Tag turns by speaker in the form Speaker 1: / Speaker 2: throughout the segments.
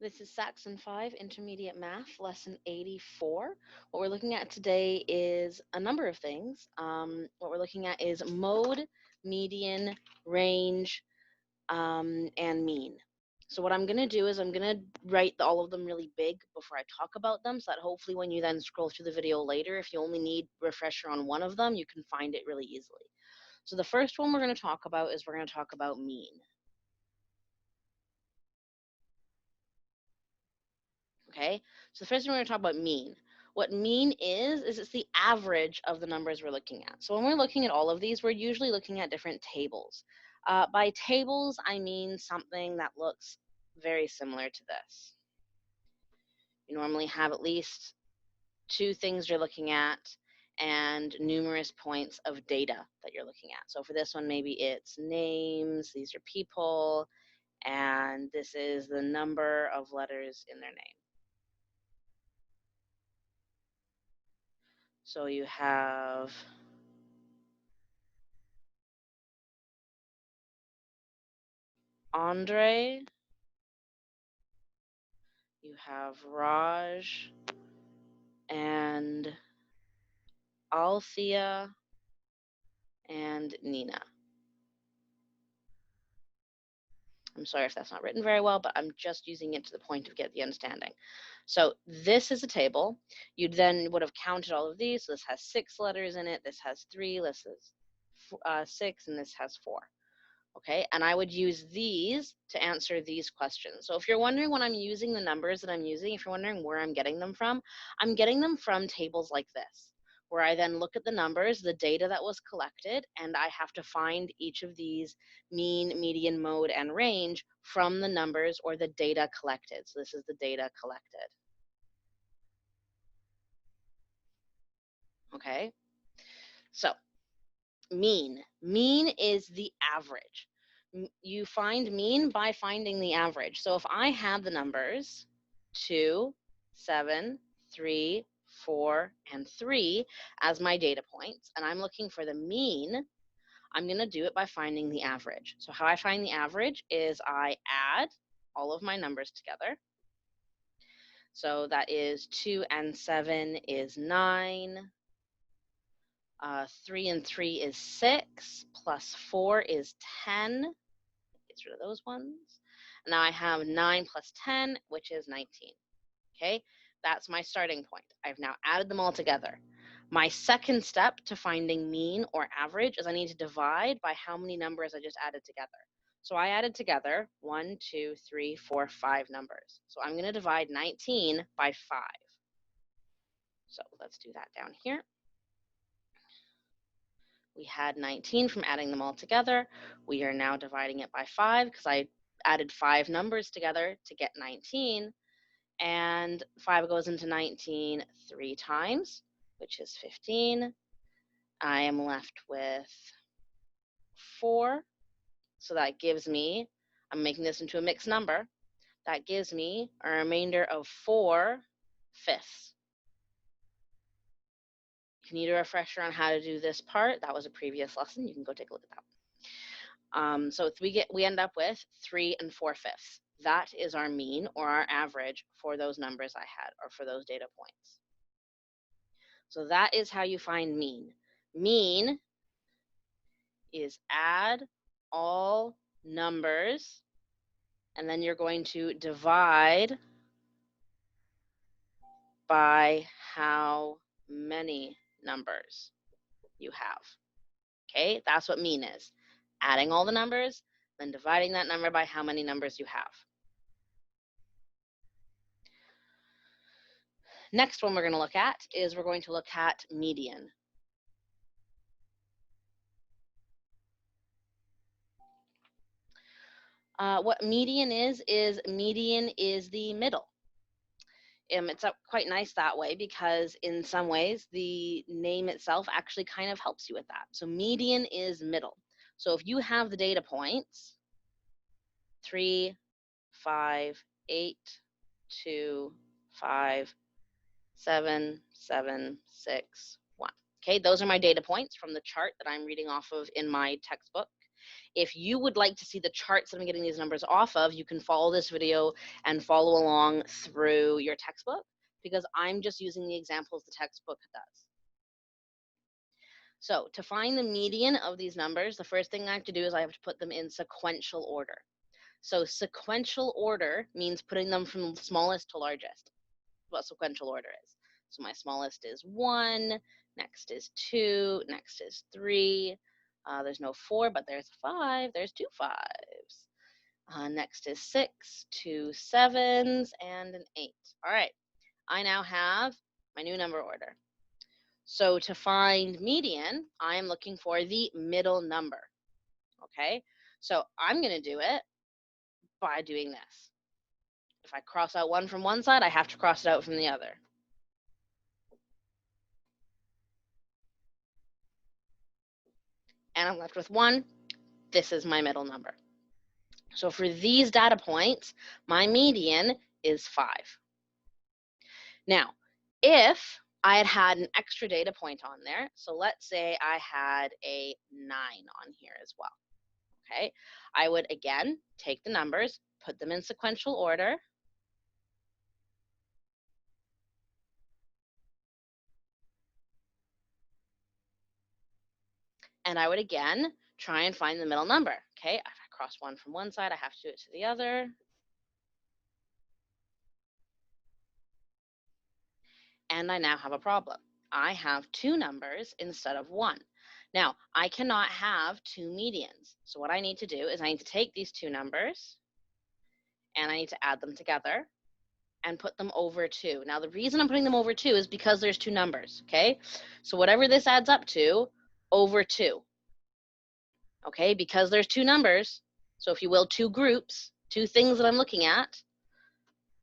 Speaker 1: This is Saxon 5 Intermediate Math, Lesson 84. What we're looking at today is a number of things. What we're looking at is mode, median, range, and mean. So what I'm going to do is I'm going to write all of them really big before I talk about them, so that hopefully when you then scroll through the video later, if you only need refresher on one of them, you can find it really easily. So the first one we're going to talk about is we're going to talk about mean. Okay, so the first thing we're going to talk about mean. What mean is it's the average of the numbers we're looking at. So when we're looking at all of these, we're usually looking at different tables. By tables, I mean something that looks very similar to this. You normally have at least two things you're looking at and numerous points of data that you're looking at. So for this one, maybe it's names, these are people, and this is the number of letters in their name. So you have Andre, you have Raj, and Althea, and Nina. I'm sorry if that's not written very well, but I'm just using it to the point of get the understanding. So this is a table. You then would have counted all of these. So this has 6 letters in it. This has 3. This is 6, and this has 4. Okay, and I would use these to answer these questions. So if you're wondering when I'm using the numbers that I'm using, if you're wondering where I'm getting them from, I'm getting them from tables like this, where I then look at the numbers, the data that was collected, and I have to find each of these mean, median, mode, and range from the numbers or the data collected. So this is the data collected. Okay, so mean. Mean is the average. You find mean by finding the average. So if I have the numbers 2, 7, 3, 4, and 3 as my data points, and I'm looking for the mean, I'm going to do it by finding the average. So how I find the average is I add all of my numbers together. So that is 2 and 7 is 9. 3 and 3 is 6, plus 4 is 10. Get rid of those ones. Now I have 9 plus 10, which is 19. Okay, that's my starting point. I've now added them all together. My second step to finding mean or average is I need to divide by how many numbers I just added together. So I added together 1, 2, 3, 4, 5 numbers. So I'm going to divide 19 by 5. So let's do that down here. We had 19 from adding them all together. We are now dividing it by 5 because I added 5 numbers together to get 19. And 5 goes into 19 3 times, which is 15. I am left with 4. So that gives me, I'm making this into a mixed number, that gives me a remainder of 4 fifths. If you need a refresher on how to do this part, that was a previous lesson. You can go take a look at that. So we end up with 3 and 4 fifths. That is our mean or our average for those numbers I had or for those data points. So that is how you find mean. Mean is add all numbers, and then you're going to divide by how many numbers you have. Okay, that's what mean is. Adding all the numbers, then dividing that number by how many numbers you have. Next one we're going to look at is we're going to look at median. What median is median is the middle. It's quite nice that way because in some ways the name itself actually kind of helps you with that. So median is middle. So if you have the data points 3, 5, 8, 2, 5, 7, 7, 6, 1. Okay, those are my data points from the chart that I'm reading off of in my textbook. If you would like to see the charts that I'm getting these numbers off of, you can follow this video and follow along through your textbook, because I'm just using the examples the textbook does. So to find the median of these numbers, the first thing I have to do is I have to put them in sequential order. So sequential order means putting them from smallest to largest. What sequential order is. So my smallest is 1, next is 2, next is 3. There's no 4, but there's 5. There's 2 5s. Next is 6, 2 7s, and an 8. All right, I now have my new number order. So to find median, I am looking for the middle number. Okay, so I'm going to do it by doing this. If I cross out 1 from one side, I have to cross it out from the other. And I'm left with 1. This is my middle number. So for these data points, my median is 5. Now, if I had had an extra data point on there, so let's say I had a 9 on here as well, okay? I would, again, take the numbers, put them in sequential order, and I would, again, try and find the middle number, okay? If I cross 1 from one side, I have to do it to the other. And I now have a problem. I have 2 numbers instead of 1. Now, I cannot have 2 medians. So what I need to do is I need to take these 2 numbers and I need to add them together and put them over 2. Now, the reason I'm putting them over 2 is because there's 2 numbers, okay? So whatever this adds up to, over 2, okay? Because there's 2 numbers, so if you will, 2 groups, 2 things that I'm looking at,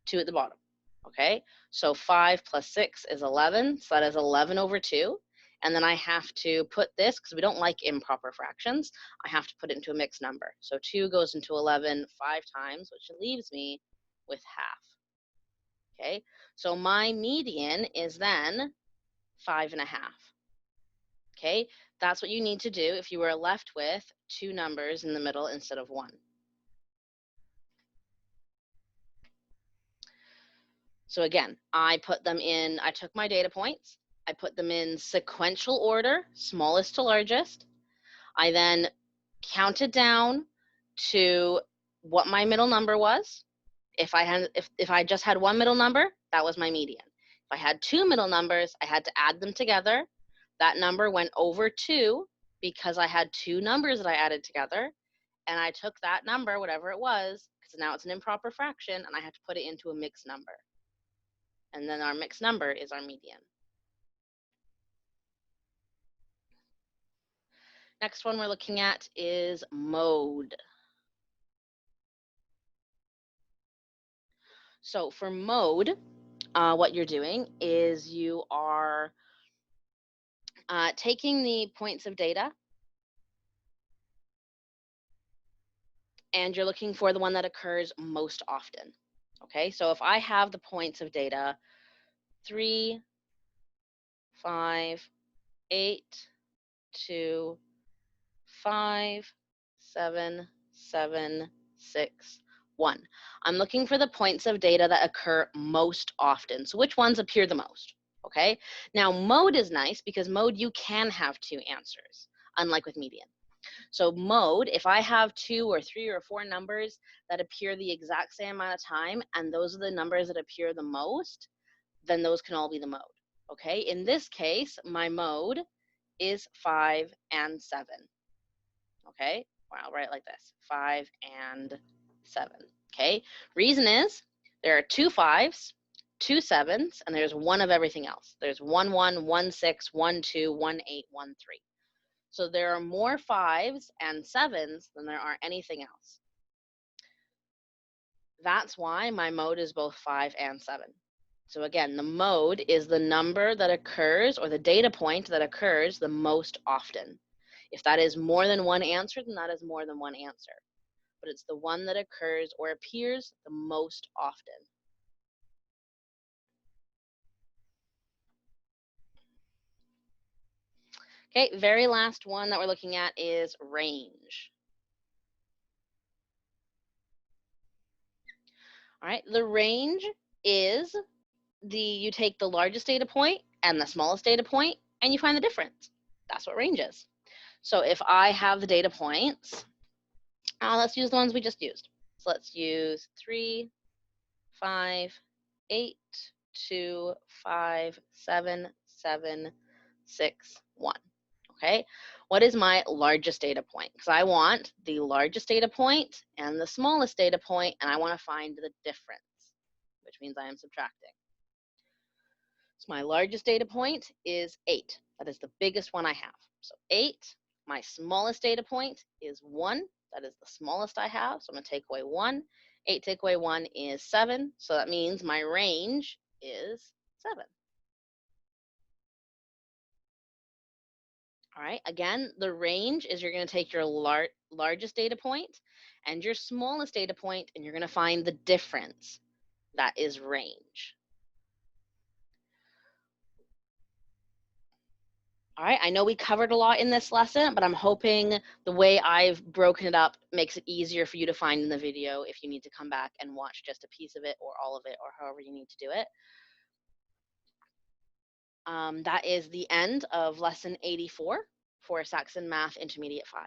Speaker 1: 2 at the bottom, okay? So 5 plus 6 is 11, so that is 11 over 2. And then I have to put this, because we don't like improper fractions, I have to put it into a mixed number. So 2 goes into 11 5 times, which leaves me with half. Okay, so my median is then 5.5. Okay, that's what you need to do if you were left with 2 numbers in the middle instead of 1. So again, I took my data points, I put them in sequential order, smallest to largest. I then counted down to what my middle number was. If I just had 1 middle number, that was my median. If I had 2 middle numbers, I had to add them together. That number went over 2 because I had 2 numbers that I added together, and I took that number, whatever it was, because now it's an improper fraction, and I have to put it into a mixed number. And then our mixed number is our median. Next one we're looking at is mode. So for mode, what you're doing is you are taking the points of data and you're looking for the one that occurs most often. Okay, so if I have the points of data 3, 5, 8, 2, 5, 7, 7, 6, 1. I'm looking for the points of data that occur most often. So which ones appear the most? Okay, now mode is nice because mode you can have 2 answers, unlike with median. So mode, if I have 2 or 3 or 4 numbers that appear the exact same amount of time, and those are the numbers that appear the most, then those can all be the mode. Okay, in this case, my mode is 5 and 7. Okay, well, I'll write it like this, 5 and 7. Okay, reason is there are 2 5s, 2 7s, and there's 1 of everything else. There's 1 1, 1 6, 1 2, 1 8, 1 3. So there are more 5s and 7s than there are anything else. That's why my mode is both 5 and 7. So again, the mode is the number that occurs, or the data point that occurs the most often. If that is more than 1 answer, then that is more than 1 answer. But it's the one that occurs or appears the most often. Okay, very last one that we're looking at is range. All right, the range is you take the largest data point and the smallest data point and you find the difference. That's what range is. So if I have the data points, let's use the ones we just used. So let's use 3, 5, 8, 2, 5, 7, 7, 6, 1. Okay, what is my largest data point? Because I want the largest data point and the smallest data point, and I want to find the difference, which means I am subtracting. So my largest data point is 8. That is the biggest one I have. So 8. My smallest data point is 1. That is the smallest I have. So I'm going to take away 1. 8 take away 1 is 7. So that means my range is 7. All right, again, the range is you're going to take your largest data point and your smallest data point, and you're going to find the difference. That is range. All right, I know we covered a lot in this lesson, but I'm hoping the way I've broken it up makes it easier for you to find in the video if you need to come back and watch just a piece of it or all of it or however you need to do it. That is the end of lesson 84 for Saxon Math Intermediate 5.